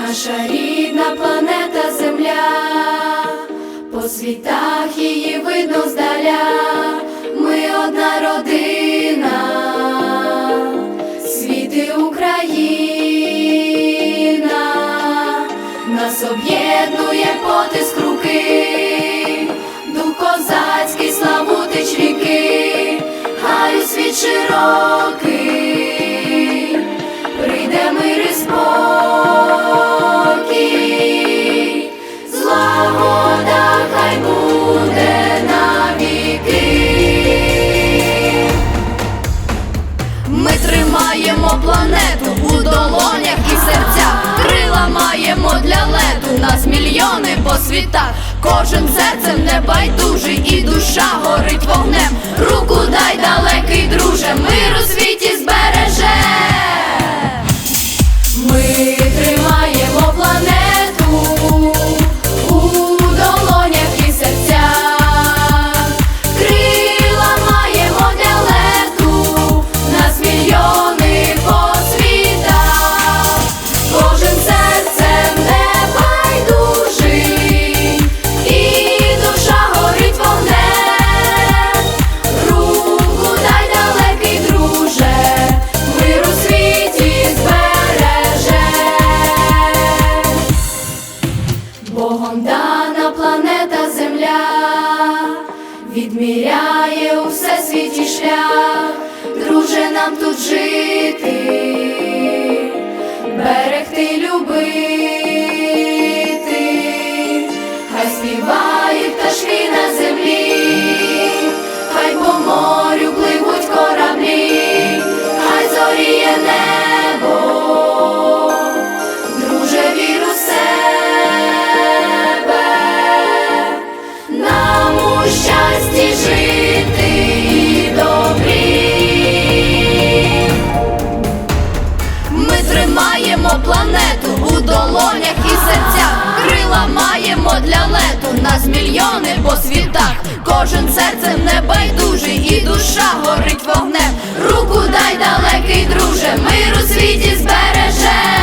Наша рідна планета Земля, по світах її видно здаля. Ми одна родина, світ і Україна. Нас об'єднує потиск руки, дух козацький, славутич ріки. Хай у світ широкий прийде мир і спокій, злагода хай буде навіки. Ми тримаємо планету у долонях і серцях, крила маємо для лету, нас мільйони по світах. Кожен серцем небайдужий і душа горить вогнем. Руку дай, далекий друже, мир у світі збереже. Ми тримаємо планету у долонях і серцях, крила маємо для лету, нас мільйони по світах. Кожен серцем небайдужий і душа горить вогнем. Руку дай, далекий друже, мир у світі збереже. Богом дана планета Земля відміряє у всесвіті шлях. Друже, нам тут жити, берегти, любити. Хай співають пташки на землі, хай по морю пливуть кораблі, хай зоріє небо. Друже, вір у себе, нам у щасті жити і добрі. Ми тримаємо планету у долонях і серцях, крила маємо для лету, нас мільйони по світах. Кожен серцем небайдужий і душа горить вогнем. Руку дай, далекий друже, мир у світі збереже.